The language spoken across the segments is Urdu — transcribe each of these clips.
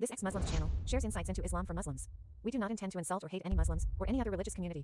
This ex-Muslims channel shares insights into Islam for Muslims. We do not intend to insult or hate any Muslims or any other religious community.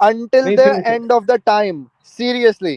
until the end of the time, seriously।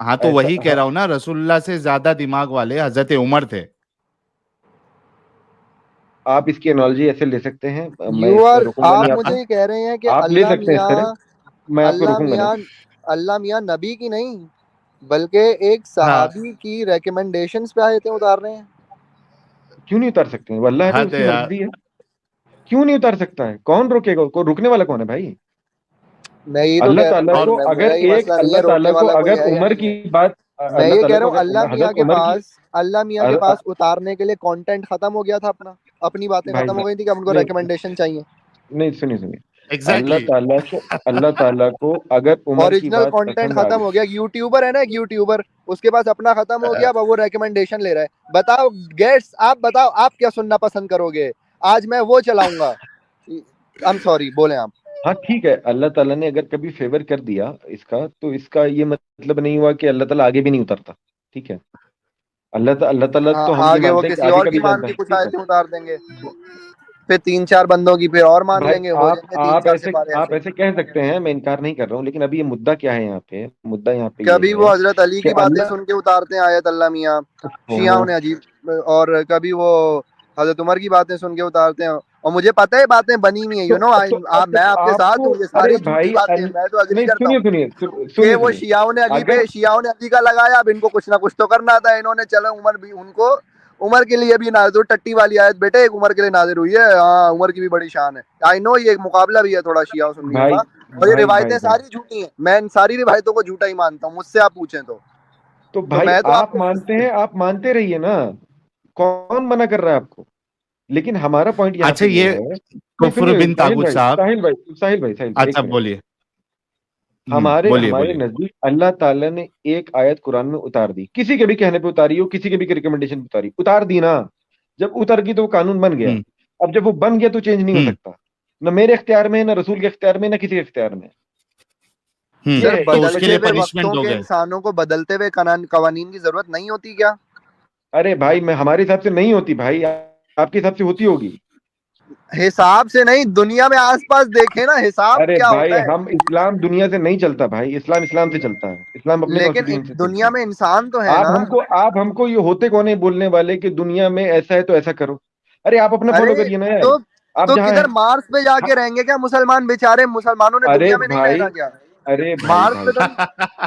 ہاں تو وہی کہہ رہا ہوں نا, رسول اللہ سے زیادہ دماغ والے حضرت عمر تھے. آپ اس کی انالوجی ایسے لے سکتے ہیں, آپ مجھے یہ کہہ رہے ہیں کہ آپ لے سکتے ہیں, میں آپ کو روکوں گا. اللہ میاں نبی کی نہیں بلکہ ایک صحابی کی ریکمنڈیشنز پہ آئے تھے اتار رہے ہیں. کیوں نہیں اتار سکتے ہیں؟ واللہ نے اس کی مرضی ہے, کیوں نہیں اتار سکتا ہے؟ کون روکے گا؟ کو روکنے والا کون ہے بھائی؟ اللہ تعالیٰ کو اگر اللہ تعالیٰ کو اگر عمر کی بات, میں یہ کہہ رہا ہوں اللہ میاں کے پاس اتارنے کے لیے کانٹینٹ ختم ہو گیا تھا, اپنی باتیں ختم ہو گئی تھی کہ ان کو ریکمنڈیشن چاہیے. نہیں سنیے, اللہ تعالیٰ کو اگر عمر کی اوریجنل بات کانٹینٹ ختم ہو گیا. یوٹیوبر ہے نا ایک یوٹیوبر, اس کے پاس اپنا ختم ہو گیا, وہ ریکمنڈیشن لے رہا ہے. بتاؤ گیٹس, آپ بتاؤ آپ کیا سننا پسند کرو گے؟ آج میں وہ چلاؤں گا. I'm sorry, بولیں آپ. ہاں ٹھیک ہے, اللہ تعالیٰ نے اگر کبھی فیور کر دیا اس کا, تو اس کا یہ مطلب نہیں ہوا کہ اللہ تعالیٰ آگے بھی نہیں اترتا. ٹھیک ہے, اللہ تعالیٰ تو ہم یہ آگے وہ مانتے ہیں کہ کسی آگے اور کا کی بھی مان جانتا کے ہے. کچھ آیتیں اتار دیں گے, پھر 3-4 بندوں کی پھر اور مان بھائی لیں گے, ہو جائیں گے 3-4 سپارے. آپ ایسے کہہ سکتے ہیں, میں انکار نہیں کر رہا ہوں, لیکن ابھی یہ مدعا کیا ہے یہاں پہ؟ مدعا یہاں پہ کبھی یہ وہ ہے حضرت علی کہ کی باتیں اللہ سن کے اتارتے ہیں آیت اللہ میاں, شیعوں نے عجیب, اور کبھی وہ حضرت عمر کی باتیں سن کے اتارتے ہیں. اور مجھے پتہ ہے باتیں بنی ہوئی ہیں, یو نو, میں آپ کے ساتھ ہوں. یہ ساری جھوٹی باتیں میں تو اگری کرتا ہوں کہ وہ شیعوں نے علی کا لگایا. اب ان کو کچھ نہ کچھ تو کرنا تھا, انہوں نے چلو عمر بھی, ان کو عمر کے لیے بھی نازل, ٹٹی والی آیت بیٹے ایک عمر کے لیے نازل ہوئی ہے. ہاں عمر کی بھی بڑی شان ہے. آئی نو یہ ایک مقابلہ بھی ہے تھوڑا شیعہ و سنیوں کا, اور یہ روایتیں ساری جھوٹی ہیں. میں ان ساری روایتوں کو جھوٹا ہی مانتا ہوں, مجھ سے آپ پوچھیں تو بھائی آپ مانتے ہیں, آپ مانتے رہیے نا, کون منع کر رہا ہے آپ کو؟ لیکن ہمارا پوائنٹ یہاں پہ یہ ہے, کفر بن طاغوت صاحب, ساحل بھائی اچھا بولیے. ہمارے نزدیک اللہ تعالیٰ نے ایک آیت قرآن میں اتار دی, کسی کے بھی کہنے پہ اتاری ہو, کسی کے بھی ریکمنڈیشن پہ اتاری, اتار دی نا. جب اتر گئی تو وہ قانون بن گیا. اب جب وہ بن گیا تو چینج نہیں ہو سکتا, نہ میرے اختیار میں, نہ رسول کے اختیار میں, نہ کسی کے اختیار میں. بدلتے ہوئے وقتوں کے انسانوں کو بدلتے ہوئے قوانین کی ضرورت نہیں ہوتی کیا؟ ارے بھائی, میں ہمارے حساب سے نہیں ہوتی بھائی, آپ کے حساب سے ہوتی ہوگی. حساب سے نہیں, دنیا میں آس پاس دیکھیں نا حساب کیا ہوتا ہے. ہم اسلام دنیا سے نہیں چلتا بھائی, اسلام سے چلتا ہے. اسلام اپنے لیکن کانسٹیٹیوشن سے دنیا میں انسان تو ہے نا. آپ ہم کو یہ ہوتے کون ہیں بولنے والے کہ دنیا میں ایسا ہے تو ایسا کرو؟ ارے آپ اپنا فالو کریے نا یار. تو کدھر مارس پہ جا کے رہیں گے کیا مسلمان بیچارے؟ مسلمانوں نے دنیا میں نہیں رہنا کیا؟ ارے مارس پہ تو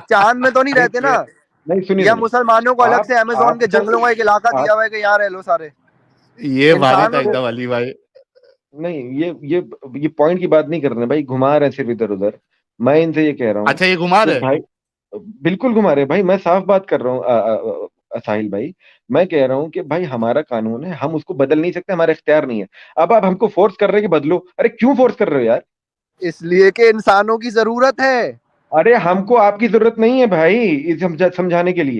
چاند میں تو نہیں رہتے نا, یا مسلمانوں کو الگ سے امیزون کے جنگلوں کا ایک علاقہ دیا ہوا ہے کہ یہاں رہ لو سارے. یہ بات ہے ایک دم علی بھائی. نہیں, یہ پوائنٹ کی بات نہیں کر رہے بھائی, گھما رہے ہیں صرف ادھر ادھر. میں ان سے یہ کہہ رہا ہوں, اچھا یہ گھما رہے بھائی, بالکل گھما رہے بھائی. میں صاف بات کر رہا ہوں ساحل بھائی, میں کہہ رہا ہوں کہ بھائی ہمارا قانون ہے, ہم اس کو بدل نہیں سکتے, ہمارا اختیار نہیں ہے. اب آپ ہم کو فورس کر رہے ہیں کہ بدلو. ارے کیوں فورس کر رہے ہو یار؟ اس لیے کہ انسانوں کی ضرورت ہے. ارے ہم کو آپ کی ضرورت نہیں ہے بھائی سمجھانے کے لیے.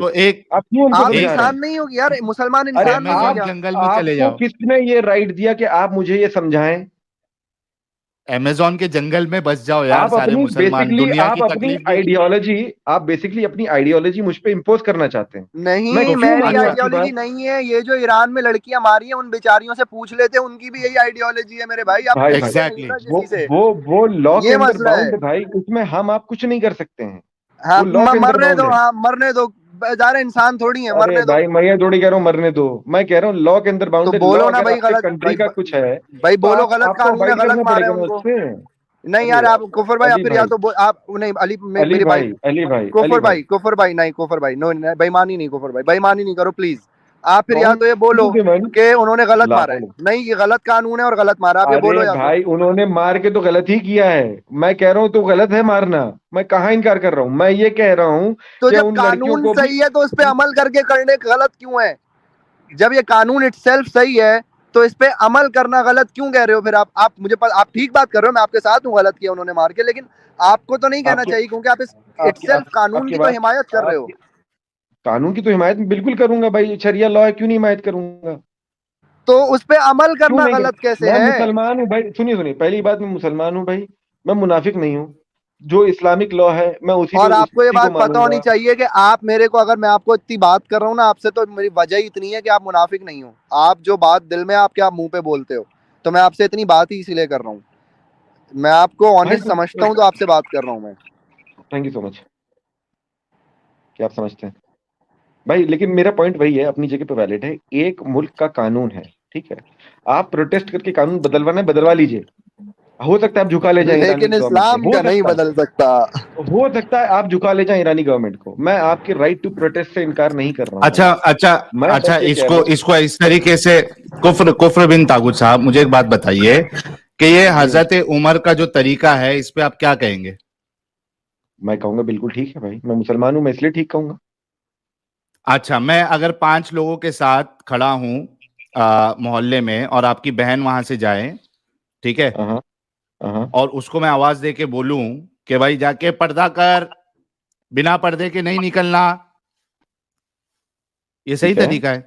آپ انسان نہیں ہوگی یار, مسلمان انسان نہیں ہے. جنگل میں چلے جاؤ. آپ کو کس نے یہ رائٹ دیا کہ آپ مجھے یہ سمجھائیں؟ امیزون کے جنگل میں بس جاؤ یار, آپ سارے مسلمان دنیا کی تکلیف آپ بیسکلی اپنی آئیڈیالوجی مجھ پہ امپوز کرنا چاہتے ہیں. نہیں, میری آئیڈیالوجی نہیں ہے. یہ جو ایران میں لڑکیاں ماری ہیں ان بیچاریوں سے پوچھ لیتے, ان کی بھی یہی آئیڈیالوجی ہے میرے بھائی. وہ لا کے اندر باؤنڈ بھائی, اس میں ہم آپ کچھ نہیں کر سکتے ہیں. ہاں مرنے دو, ظاہر انسان تھوڑی ہے, مرنے دو. بھائی میں تھوڑی کہہ رہا ہوں مرنے دو, میں کہہ رہا ہوں لا کے اندر باؤنڈ. بولو نا بھائی, غلط کنٹری کا کچھ ہے بھائی, بولو غلط قانون ہے, غلط مارے ان کو. نہیں یار آپ کفر بھائی, پھر یا تو آپ نہیں علی میرے بھائی, کفر بھائی نہیں, کفر بھائی نو, بےمانی نہیں, کفر بھائی بےمانی نہیں کرو پلیز. آپ پھر یا تو یہ بولو کہ انہوں نے غلط مارا ہے. نہیں, یہ غلط قانون ہے اور غلط مارا. آپ یہ بولو. یا بھائی انہوں نے مار کے تو غلط ہی کیا ہے, میں کہہ رہا ہوں تو غلط ہے مارنا. میں کہاں انکار کر رہا ہوں, میں یہ کہہ رہا ہوں تو جب قانون صحیح ہے تو اس پہ عمل کر کے کرنے غلط کیوں ہے؟ جب یہ قانون اٹ سیلف صحیح ہے تو اس پہ عمل کرنا غلط کیوں کہہ رہے ہو پھر آپ مجھے آپ ٹھیک بات کر رہے ہو, میں آپ کے ساتھ ہوں, غلط کیا انہوں نے مار کے, لیکن آپ کو تو نہیں کہنا چاہیے کیونکہ آپ اس اٹ سیلف قانون کی تو حمایت کر رہے ہو. قانون کی تو حمایت بالکل کروں گا بھائی, شریعہ لا ہے, کیوں نہیں حمایت کروں گا؟ تو اس پہ عمل کرنا غلط کیسے ہے؟ میں مسلمان ہوں بھائی, سنیے پہلی بات, میں مسلمان ہوں بھائی, میں منافق نہیں ہوں. جو اسلامک لا ہے میں اسی اور آپ کو یہ بات پتہ ہونی چاہیے کہ آپ میرے کو, اگر میں آپ کو اتنی بات کر رہا ہوں نا آپ سے, تو میری وجہ ہی اتنی ہے کہ آپ منافق نہیں ہو. آپ جو بات دل میں آپ کیا منہ پہ بولتے ہو, تو میں آپ سے اتنی بات ہی اسی لیے کر رہا ہوں. میں آپ کو آنےسٹ سمجھتا ہوں تو آپ سے بات کر رہا ہوں میں. تھینک یو سو مچ. کیا آپ سمجھتے ہیں بھائی؟ لیکن میرا پوائنٹ وہی ہے, اپنی جگہ پہ ویلڈ ہے. ایک ملک کا قانون ہے, ٹھیک ہے, آپ پروٹیسٹ کر کے قانون بدلوانا ہے, بدلوا لیجیے. ہو سکتا ہے آپ جھکا لے جائیں ایرانی لیکن گورنمنٹ اسلام کو, کا نہیں بدل سکتا. ہو سکتا ہے آپ جھکا لے جائیں ایرانی گورنمنٹ کو. میں آپ کے رائٹ ٹو پروٹیسٹ سے انکار نہیں کر رہا ہوں. اچھا اس کو اس طریقے سے کفر بن طاغوت صاحب, مجھے ایک بات بتائیے کہ یہ حضرت عمر کا جو طریقہ ہے اس پہ آپ کیا کہیں گے؟ میں کہوں گا بالکل ٹھیک ہے بھائی, میں مسلمان ہوں, میں اس لیے ٹھیک کہوں گا. اچھا, میں اگر 5 لوگوں کے ساتھ کھڑا ہوں محلے میں, اور آپ کی بہن وہاں سے جائے, ٹھیک ہے, اور اس کو میں آواز دے کے بولوں کہ بھائی جا کے پردہ کر, بنا پردے کے نہیں نکلنا, یہ صحیح طریقہ ہے؟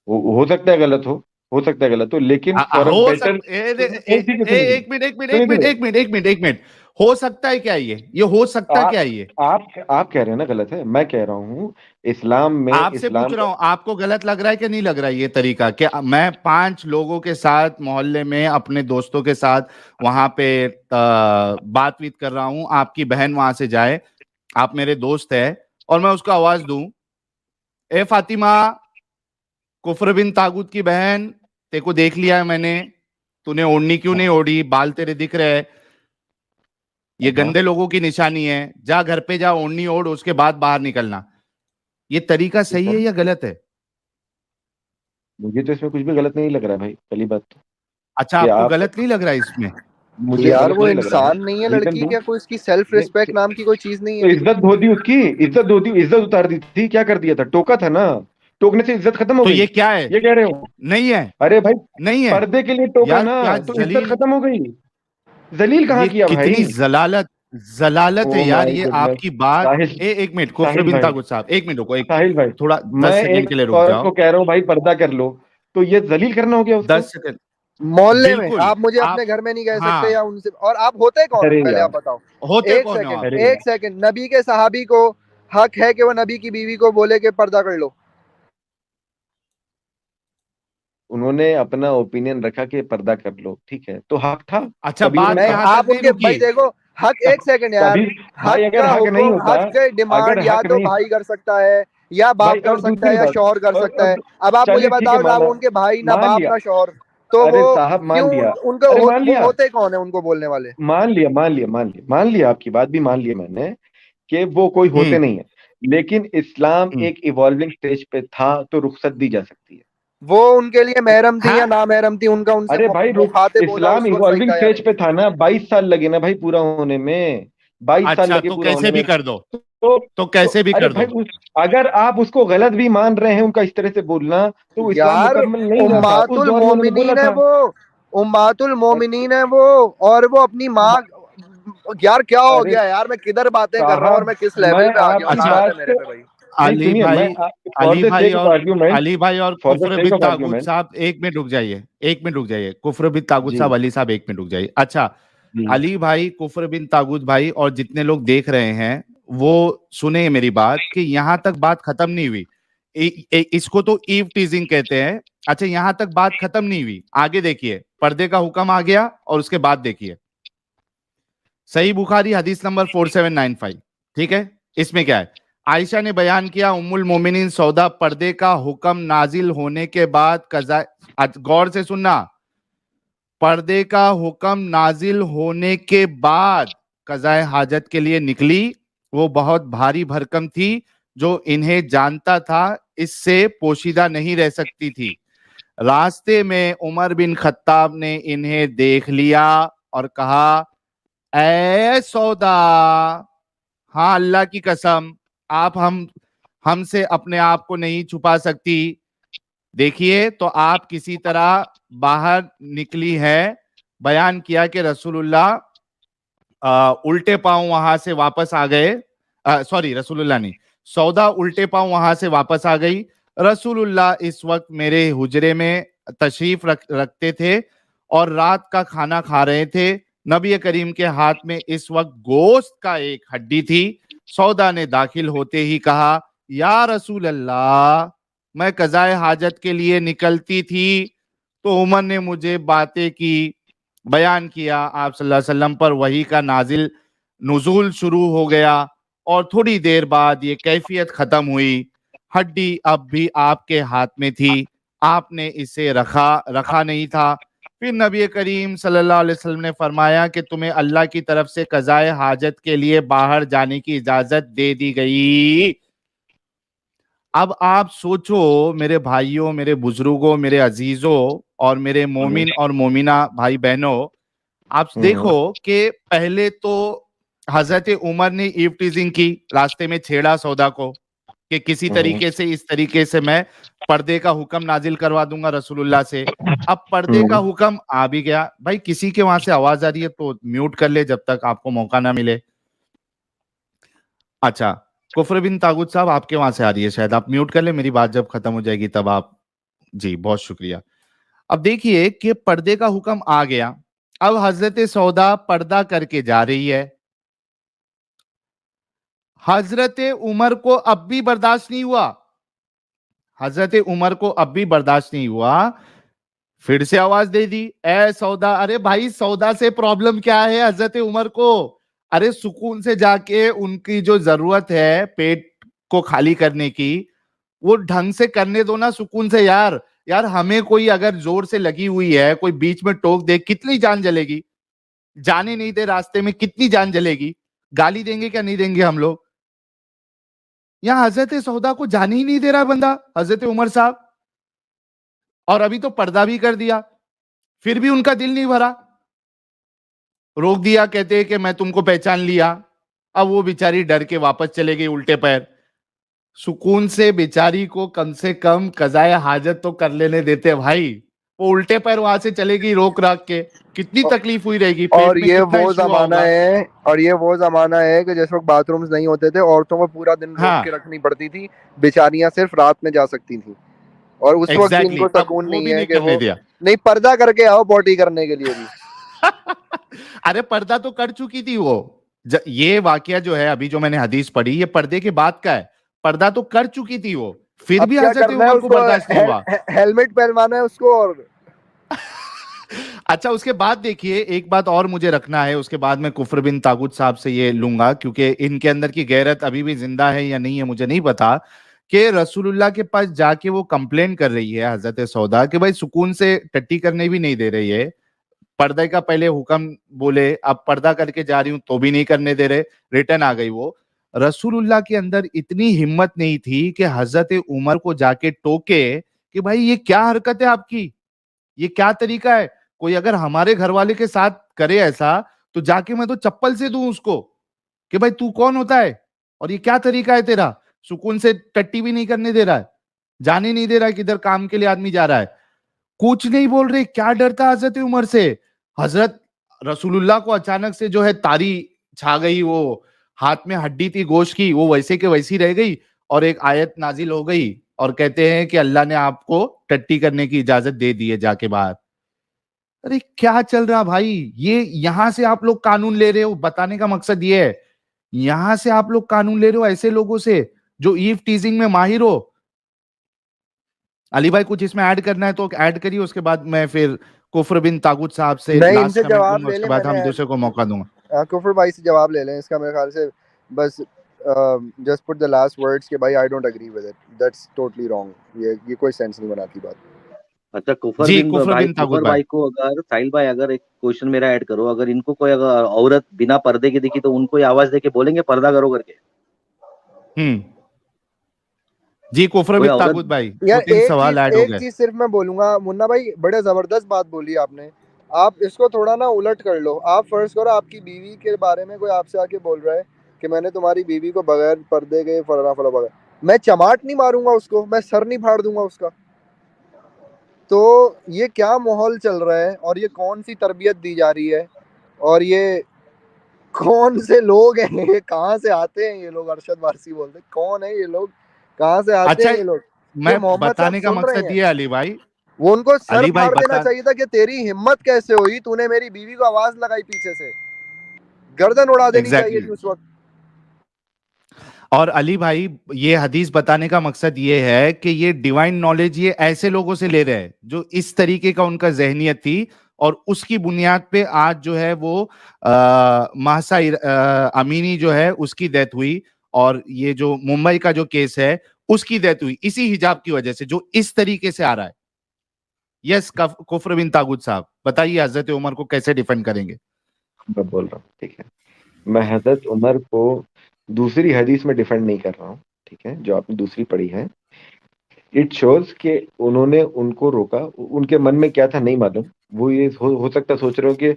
ہو سکتا ہے غلط ہو سکتا ہے غلط ہو, لیکن ایک منٹ, ہو سکتا ہے کیا یہ ہو سکتا کیا یہ؟ آپ کہہ رہے ہیں نا غلط ہے, میں کہہ رہا ہوں اسلام میں, آپ سے پوچھ رہا ہوں آپ کو غلط لگ رہا ہے کہ نہیں لگ رہا ہے یہ طریقہ کہ میں 5 لوگوں کے ساتھ محلے میں اپنے دوستوں کے ساتھ وہاں پہ بات ویت کر رہا ہوں, آپ کی بہن وہاں سے جائے, آپ میرے دوست ہے, اور میں اس کو آواز دوں, اے فاطمہ, کفر بن طاغوت کی بہن, تے کو دیکھ لیا ہے میں نے, تو نے اوڑھنی کیوں نہیں اوڑھی, بال تیرے دکھ رہے, یہ گندے لوگوں کی نشانی ہے, جا گھر پہ جا, اوڑھنی اوڑھ, اس کے بعد باہر نکلنا, یہ طریقہ صحیح ہے یا غلط ہے؟ مجھے تو اس میں کچھ بھی غلط نہیں لگ رہا بھائی, پہلی بات تو. اچھا, آپ کو غلط نہیں لگ رہا ہے اس میں؟ یار وہ انسان نہیں ہے لڑکی, کیا کوئی اس کی سیلف ریسپیکٹ نام کی کوئی چیز نہیں ہے؟ عزت دھو دی اس کی, عزت اتار دی تھی, کیا کر دیا تھا, ٹوکا تھا نا, ٹوکنے سے عزت ختم ہو گئی. تو یہ کیا ہے؟ یہ کہہ رہے ہو؟ نہیں ہے, ارے بھائی نہیں ہے پردے کے لیے ٹوکا نا, تو عزت ختم ہو گئی. ذلیل کہاں کیا بھائی؟ کتنی ضلالت ہے یار یہ آپ کی بات. ایک منٹ کفر بن طاغوت صاحب, ایک منٹ رکو, ساحل بھائی, تھوڑا 10 سیکنڈ کے لیے رک عورت جاؤ. کو کہہ رہا ہوں بھائی پردہ کر لو, تو یہ ذلیل کرنا ہو گیا اس کو. 10 سیکنڈ محلے میں آپ مجھے اپنے گھر میں نہیں کہہ سکتے یا ان سے, اور آپ ہوتے کون ہیں پہلے آپ بتاؤ. ایک سیکنڈ, نبی کے صحابی کو حق ہے کہ وہ نبی کی بیوی کو بولے کہ پردہ کر لو؟ انہوں نے اپنا اوپینین رکھا کہ پردہ کر لو, ٹھیک ہے, تو حق تھا. اچھا, بات آپ ان کے بھائی دیکھو, حق, ایک سیکنڈ یار, حق کا حکم, حق کے ڈیمانڈ یا تو بھائی کر سکتا ہے, یا باپ کر سکتا ہے, یا شوہر کر سکتا ہے. اب آپ مجھے بتاؤ نہ وہ ان کے بھائی, نہ باپ, نہ شوہر, تو وہ کیوں, ان کو وہ ہوتے کون ہیں ان کو بولنے والے؟ مان لیا آپ کی بات بھی مان لیا میں نے کہ وہ کوئی ہوتے نہیں ہیں, لیکن اسلام ایک ایوالونگ سٹیج پہ تھا تو رخصت دی جا سکتی ہے. وہ ان کے لیے محرم تھی یا نامحرم تھی, ان کا ان سے مخاطب ہونا اسلام ایوالونگ سٹیج پہ تھا نا, 22 سال لگے نا بھائی پورا ہونے میں, 22 سال لگے پورا ہونے میں. تو کیسے بھی کر دو, اگر آپ اس کو غلط بھی مان رہے ہیں ان کا اس طرح سے بولنا, تو اسلام مکمل نہیں ہوا تھا. اس دور میں انہوں نے بولا تھا امات المومنین ہے وہ, اور وہ اپنی ماں. یار کیا ہو گیا یار, میں کدھر باتیں کر رہا ہوں اور میں کس لیول پہ آ گیا ہوں. علی بھائی اور کفر بن طاغوت صاحب, ایک منٹ رک جائیے, کفر بن طاغوت صاحب, علی صاحب ایک منٹ رک جائیے. اچھا علی بھائی, کفر بن طاغوت بھائی, اور جتنے لوگ دیکھ رہے ہیں وہ سنیں میری بات کہ یہاں تک بات ختم نہیں ہوئی. اس کو تو ایو ٹیزنگ کہتے ہیں. اچھا, یہاں تک بات ختم نہیں ہوئی, آگے دیکھیے, پردے کا حکم آ گیا, اور اس کے بعد دیکھیے صحیح بخاری حدیث نمبر 4795, ٹھیک ہے, اس میں کیا ہے؟ عائشہ نے بیان کیا, ام المومنین سودا, پردے کا حکم نازل ہونے کے بعد قضاء, غور سے سننا, پردے کا حکم نازل ہونے کے بعد قضاء حاجت کے لیے نکلی. وہ بہت بھاری بھرکم تھی, جو انہیں جانتا تھا اس سے پوشیدہ نہیں رہ سکتی تھی. راستے میں عمر بن خطاب نے انہیں دیکھ لیا اور کہا, اے سودا, ہاں اللہ کی قسم, آپ ہم سے اپنے آپ کو نہیں چھپا سکتی, دیکھیے تو آپ کسی طرح باہر نکلی ہے. بیان کیا کہ رسول اللہ الٹے پاؤں وہاں سے واپس آ گئے, رسول اللہ نہیں, سودا الٹے پاؤں وہاں سے واپس آ گئی. رسول اللہ اس وقت میرے حجرے میں تشریف رکھتے تھے اور رات کا کھانا کھا رہے تھے. نبی کریم کے ہاتھ میں اس وقت گوشت کا ایک ہڈی تھی. سودا نے داخل ہوتے ہی کہا, یا رسول اللہ, میں قضاء حاجت کے لیے نکلتی تھی تو عمر نے مجھے باتیں کی. بیان کیا, آپ صلی اللہ علیہ وسلم پر وحی کا نزول شروع ہو گیا. اور تھوڑی دیر بعد یہ کیفیت ختم ہوئی, ہڈی اب بھی آپ کے ہاتھ میں تھی, آپ نے اسے رکھا نہیں تھا. پھر نبی کریم صلی اللہ علیہ وسلم نے فرمایا کہ تمہیں اللہ کی طرف سے قضائے حاجت کے لیے باہر جانے کی اجازت دے دی گئی. اب آپ سوچو میرے بھائیوں, میرے بزرگوں, میرے عزیزوں اور میرے مومن اور مومنہ بھائی بہنوں, آپ دیکھو کہ پہلے تو حضرت عمر نے ایو ٹیزنگ کی, راستے میں چھیڑا سودا کو کہ کسی طریقے سے اس طریقے سے میں پردے کا حکم نازل کروا دوں گا رسول اللہ سے. اب پردے کا حکم آ بھی گیا. بھائی کسی کے وہاں سے آواز آ رہی ہے تو میوٹ کر لے جب تک آپ کو موقع نہ ملے. اچھا کفر بن طاغوت صاحب آپ کے وہاں سے آ رہی ہے, شاید آپ میوٹ کر لیں, میری بات جب ختم ہو جائے گی تب آپ. جی بہت شکریہ. اب دیکھیے کہ پردے کا حکم آ گیا. اب حضرت سودا پردہ کر کے جا رہی ہے. حضرت عمر کو اب بھی برداشت نہیں ہوا, حضرت عمر کو اب بھی برداشت نہیں ہوا. پھر سے آواز دے دی, اے سودا. ارے بھائی سودا سے پرابلم کیا ہے حضرت عمر کو؟ ارے سکون سے جا کے ان کی جو ضرورت ہے پیٹ کو خالی کرنے کی, وہ ڈھنگ سے کرنے دو نا, سکون سے. یار ہمیں کوئی اگر زور سے لگی ہوئی ہے, کوئی بیچ میں ٹوک دے, کتنی جان جلے گی؟ جانے نہیں دے راستے میں, کتنی جان جلے گی؟ گالی دیں گے کیا نہیں دیں گے ہم لوگ؟ یہاں حضرت سودا کو جانے ہی نہیں دے رہا بندہ, حضرت عمر صاحب. اور ابھی تو پردہ بھی کر دیا, پھر بھی ان کا دل نہیں بھرا. روک دیا, کہتے کہ میں تم کو پہچان لیا. اب وہ بیچاری ڈر کے واپس چلے گئی الٹے پیر. سکون سے بیچاری کو کم سے کم قضائے حاجت تو کر لینے دیتے بھائی. وہ الٹے پیر وہاں سے چلے گئی روک راک کے, کتنی تکلیف ہوئی رہے گی, اور پیٹ میں یہ کتنا وہ ایشو زمانہ ہوگا. ہے, اور یہ وہ زمانہ ہے کہ جس وقت باتھ رومز نہیں ہوتے تھے, عورتوں کو پورا دن روک کے رکھنی پڑتی تھی, بیچاریاں صرف رات میں جا سکتی تھیں. اور اس وقت بھی ان کو تب سکون وہ نہیں بھی ہے نہیں کہ کرنے وہ دیا. نہیں پردہ کر کے آؤ پوٹی کرنے کے لیے بھی. ارے پردہ تو کر چکی تھی وہ. یہ واقعہ جو ہے ابھی جو میں نے حدیث پڑھی, یہ پردے کے بعد کا ہے. پردہ تو کر چکی تھی وہ, پھر اب بھی کیا حضرت کرنا ہے, عمر اس کو کو برداشت نہیں ہوا. ہیلمٹ پہنوانا ہے اس کو. اور اچھا اس کے بعد دیکھیے, ایک بات اور مجھے رکھنا ہے, اس کے بعد میں کفر بن طاغوت صاحب سے یہ لوں گا, کیونکہ ان کے اندر کی غیرت ابھی بھی زندہ ہے یا نہیں ہے مجھے نہیں پتا, کہ رسول اللہ کے پاس جا کے وہ کمپلین کر رہی ہے حضرت سودا کہ بھائی سکون سے ٹٹی کرنے بھی نہیں دے رہی ہے. پردے کا پہلے حکم بولے, اب پردہ کر کے جا رہی ہوں تو بھی نہیں کرنے دے رہے, ریٹرن آ گئی وہ. رسول اللہ کے اندر اتنی ہمت نہیں تھی کہ حضرت عمر کو جا کے ٹوکے کہ بھائی یہ کیا حرکت ہے آپ کی, یہ کیا طریقہ ہے. کوئی اگر ہمارے گھر والے کے ساتھ کرے ایسا تو جا کے میں تو چپل سے دوں اس کو کہ بھائی تو کون ہوتا ہے, اور یہ کیا طریقہ ہے تیرا, سکون سے ٹٹی بھی نہیں کرنے دے رہا ہے, جانے نہیں دے رہا ہے, کدھر کام کے لیے آدمی جا رہا ہے. کچھ نہیں بول رہے, کیا ڈرتا حضرت عمر سے. حضرت رسول اللہ کو اچانک سے جو ہے تاری چھا گئی, وہ ہاتھ میں ہڈی تھی گوشت کی, وہ ویسے کے ویسی رہ گئی, اور ایک آیت نازل ہو گئی, اور کہتے ہیں کہ اللہ نے آپ کو ٹٹی کرنے کی اجازت دے دی ہے جا کے باہر. ارے کیا چل رہا بھائی, یہ یہاں سے آپ لوگ قانون لے رہے ہو. بتانے کا مقصد یہ ہے, یہاں سے آپ لوگ قانون لے رہے ہو ایسے لوگوں سے جو ایو ٹیزنگ میں ماہر ہو. علی بھائی کچھ اس میں ایڈ کرنا ہے تو ایڈ کریے, اس کے بعد میں پھر کفر بن طاغوت صاحب سے نہیں, ان لاسٹ سے کمنٹ جواب لوں گا, لے اس کے لیں. بعد میں ہم نے دوسرے کو موقع دوں گا. کفر بھائی سے جواب لے لیں اس کا, میرے خیال سے بس just put the last words کہ بھائی I don't agree with it, that's totally wrong. یہ کوئی سینس نہیں بناتی بات. اچھا کفر جی بن طاغوت کفر بھائی کو اگر ساحل بھائی اگر ایک کوشچن میرا ایڈ کرو, اگر ان کو کوئی اگر عورت بنا پردے کی دکھی تو ان کو آواز دے کے بولیں گے پردہ کرو کر کے. جی کفر کوئی بن عورت طاغوت بھائی یار 2-3 سوال ایڈ ہو ایک گئے. چیز صرف میں بولوں گا, منا بھائی بڑے زبردست بات بولی آپ نے. آپ اس کو تھوڑا نا الٹ کر لو. آپ فرض کرو آپ کی بیوی کے بارے میں کوئی آپ سے آ کے بول رہا ہے کہ میں نے تمہاری بیوی کو بغیر پردے کے فلانا بغیر, میں چماٹ نہیں ماروں گا اس کو, میں سر نہیں پھاڑ دوں گا اس کا. تو یہ کیا ماحول چل رہا ہے, اور یہ کون سی تربیت دی جا رہی ہے, اور یہ کون سے لوگ ہیں, یہ کہاں سے آتے ہیں یہ لوگ. ارشد وارسی بولتے کون ہیں یہ لوگ, کہاں سے آتے اچھا ہیں یہ لوگ. میں یہ محمد صاحب بتانے کا سن رہے مقصد ہیں, یہ ہے علی بھائی, وہ ان کو سر علی پھاڑ بھائی دینا چاہیے تھا کہ تیری ہمت کیسے ہوئی, تو نے میری بیوی کو آواز لگائی پیچھے سے, گردن اڑا دینی چاہیے تھی اس وقت. اور علی بھائی یہ حدیث بتانے کا مقصد یہ ہے کہ یہ ڈیوائن نالج یہ ایسے لوگوں سے لے رہے ہیں جو اس طریقے کا ان کا ذہنیت تھی, اور اس کی بنیاد پہ آج جو ہے وہ مہسا امینی جو ہے اس کی ڈیتھ ہوئی, اور یہ جو ممبئی کا جو کیس ہے اس کی ڈیتھ ہوئی اسی حجاب کی وجہ سے جو اس طریقے سے آ رہا ہے. یس کفر بن طاغوت صاحب بتائیے حضرت عمر کو کیسے ڈیفینڈ کریں گے؟ میں بول رہا ہوں ٹھیک ہے, میں حضرت عمر کو دوسری حدیث میں ڈیفینڈ نہیں کر رہا ہوں, ٹھیک ہے, جو آپ نے دوسری پڑھی ہے. اٹ شوز کہ انہوں نے ان کو روکا, ان کے من میں کیا تھا نہیں معلوم. وہ یہ ہو سکتا سوچ رہے ہو کہ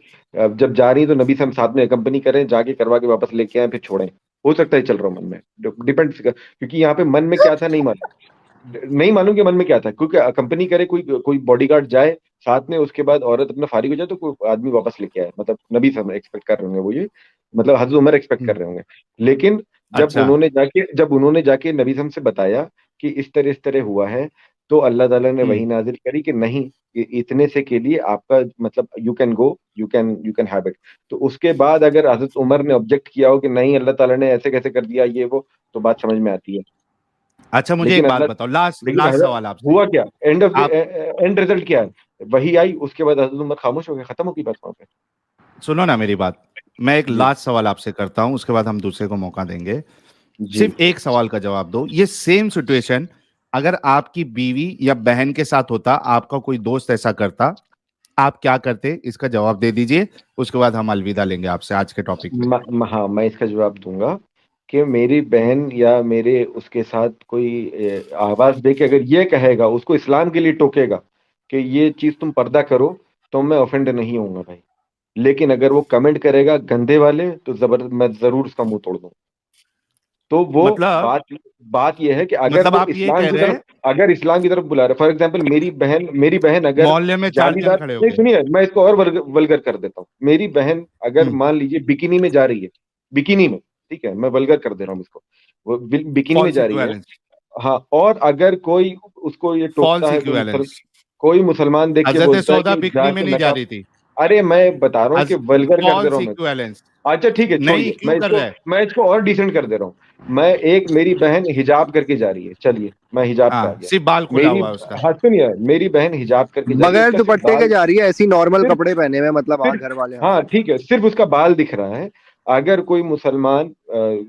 جب جا رہی تو نبی سے ہم ساتھ میں اکمپنی کریں, جا کے کروا کے واپس لے کے آئیں پھر چھوڑیں. ہو سکتا ہے چل رہا ہوں من میں, ڈیپینڈ, کیونکہ یہاں پہ من میں کیا تھا نہیں معلوم کہ من میں کیا تھا. کیونکہ کمپنی کرے کوئی باڈی گارڈ جائے ساتھ میں, اس کے بعد عورت اپنا فارغ ہو جائے تو کوئی آدمی واپس لے کے آئے, مطلب نبی سے ہم ایکسپیکٹ کر رہے ہوں گے, وہ یہ مطلب حضرت عمر ایکسپیکٹ کر رہے ہوں گے. لیکن جب انہوں نے جا کے نبی سے بتایا کہ اس طرح ہوا ہے, تو اللہ تعالیٰ نے وہی نازل کری کہ نہیں, اتنے سے کے لیے آپ کا مطلب you can go, you can have it. تو اس کے بعد اگر حضرت عمر نے آبجیکٹ کیا ہو کہ نہیں اللہ تعالیٰ نے ایسے کیسے کر دیا یہ وہ, تو بات سمجھ میں آتی ہے. اچھا مجھے ایک بات بتاؤ, لاسٹ سوال آپ سے, ہوا کیا, اینڈ ریزلٹ کیا ہے, وہی آئی, اس کے بعد حضرت عمر خاموش ہو گئے, ختم ہو گئی بات وہاں پہ. سنو نا میری بات, میں ایک لاسٹ سوال آپ سے کرتا ہوں, اس کے بعد ہم دوسرے کو موقع دیں گے. صرف ایک سوال کا جواب دو, یہ سیم سچویشن اگر آپ کی بیوی یا بہن کے ساتھ ہوتا, آپ کا کوئی دوست ایسا کرتا, آپ کیا کرتے؟ اس کا جواب دے دیجئے, اس کے بعد ہم الوداع لیں گے آپ سے آج کے ٹاپک پہ. ہاں میں اس کا جواب دوں گا کہ میری بہن یا میرے اس کے ساتھ کوئی آواز دے کے اگر یہ کہے گا, اس کو اسلام کے لیے ٹوکے گا کہ یہ چیز تم پردہ کرو, تو میں اوفینڈ نہیں ہوں گا بھائی. لیکن اگر وہ کمنٹ کرے گا گندے والے, تو میں ضرور اس کا منہ توڑ دوں. تو وہ بات یہ ہے کہ اگر وہ اگر اسلام کی طرف بلا رہے, فار ایگزامپل میری بہن اگر محلے میں نہیں, سنیے میں اس کو اور ولگر کر دیتا ہوں. میری بہن اگر مان لیجیے بکینی میں جا رہی ہے, بکینی میں, ٹھیک ہے, میں ولگر کر دے رہا ہوں اس کو, وہ بکینی میں جا رہی ہے, ہاں, اور اگر کوئی اس کو یہ ٹوکتا ہے, کوئی مسلمان دیکھ کے بولتا ہے کہ ارے میں بتا رہا ہوں کہ ولگر کر دے رہا ہوں. اچھا ٹھیک ہے, میں اس کو اور ڈیسنٹ کر دے رہا ہوں. میں ایک میری بہن حجاب کر کے جا رہی ہے, چلیے میں حجاب پہ آ گیا, سنیے میری بہن حجاب کر کے بغیر دوپٹے کے جا رہی ہے, ایسی نارمل کپڑے پہنے ہوئے, مطلب گھر والے, ہاں ٹھیک ہے, صرف اس کا بال دکھ رہا ہے. اگر کوئی مسلمان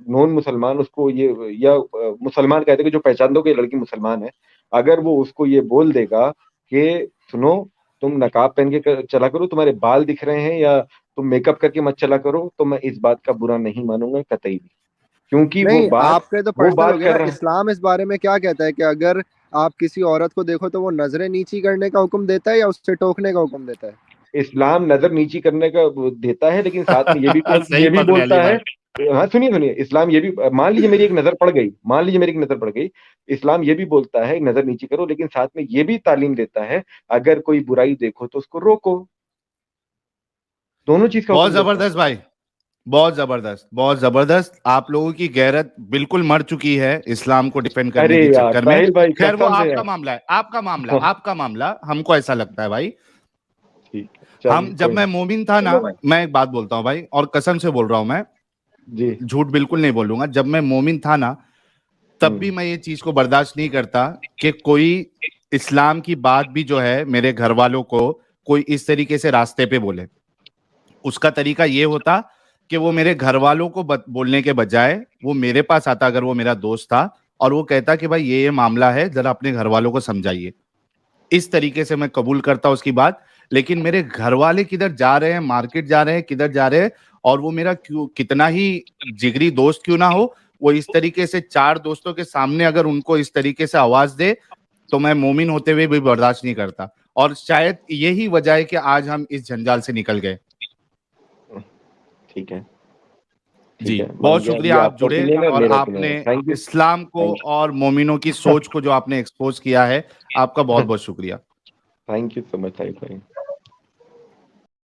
نون مسلمان اس کو یہ, یا مسلمان کہتے کہ جو پہچان دو کہ لڑکی مسلمان ہے, اگر وہ اس کو یہ بول دے گا کہ سنو تم نقاب پہن کے چلا کرو, تمہارے بال دکھ رہے ہیں, یا تم میک اپ کر کے مت چلا کرو, تو میں اس بات کا برا نہیں مانوں گا قطعی بھی. کیونکہ نہیں, آپ کے تو پرسنل ہو گیا. اسلام اس بارے میں کیا کہتا ہے کہ اگر آپ کسی عورت کو دیکھو تو وہ نظریں نیچی کرنے کا حکم دیتا ہے یا اس سے ٹوکنے کا حکم دیتا ہے؟ اسلام نظر نیچی کرنے کا دیتا ہے, لیکن ساتھ میں یہ بھی بولتا ہے, ہاں سنیے, اسلام یہ بھی, مان لیجیے میری ایک نظر پڑ گئی, اسلام یہ بھی بولتا ہے نظر نیچی کرو, لیکن ساتھ میں یہ بھی تعلیم دیتا ہے اگر کوئی برائی دیکھو تو اس کو روکو. دونوں چیز کا بہت زبردست بھائی, بہت زبردست. آپ لوگوں کی غیرت بالکل مر چکی ہے اسلام کو ڈیفینڈ کرنے کے چکر میں. خیر وہ آپ کا معاملہ ہے, آپ کا معاملہ, ہم کو ایسا لگتا ہے بھائی. جب میں مومن تھا نا, میں ایک بات بولتا ہوں بھائی, اور قسم سے بول رہا ہوں میں, جھوٹ بالکل نہیں بولوں گا, جب میں مومن تھا نا تب بھی میں یہ چیز کو برداشت نہیں کرتا کہ کوئی اسلام کی بات بھی جو ہے میرے گھر والوں کو کوئی اس طریقے سے راستے پہ بولے. اس کا طریقہ یہ ہوتا کہ وہ میرے گھر والوں کو بولنے کے بجائے وہ میرے پاس آتا, اگر وہ میرا دوست تھا, اور وہ کہتا کہ بھائی یہ معاملہ ہے, ذرا اپنے گھر والوں کو سمجھائیے. اس طریقے سے میں قبول کرتا اس کی بات. لیکن میرے گھر والے کدھر جا رہے ہیں, مارکیٹ جا رہے ہیں, کدھر جا رہے ہیں, اور وہ میرا کتنا ہی جگری دوست کیوں نہ ہو, وہ اس طریقے سے 4 دوستوں کے سامنے اگر ان کو اس طریقے سے آواز دے, تو میں مومن ہوتے ہوئے بھی برداشت نہیں کرتا. اور شاید یہی وجہ ہے کہ آج ہم اس جنجال سے نکل گئے. ٹھیک ہے جی, بہت شکریہ آپ جڑے, اور آپ نے اسلام کو اور مومنوں کی سوچ کو جو آپ نے ایکسپوز کیا ہے, آپ کا بہت بہت شکریہ. Thank you so much.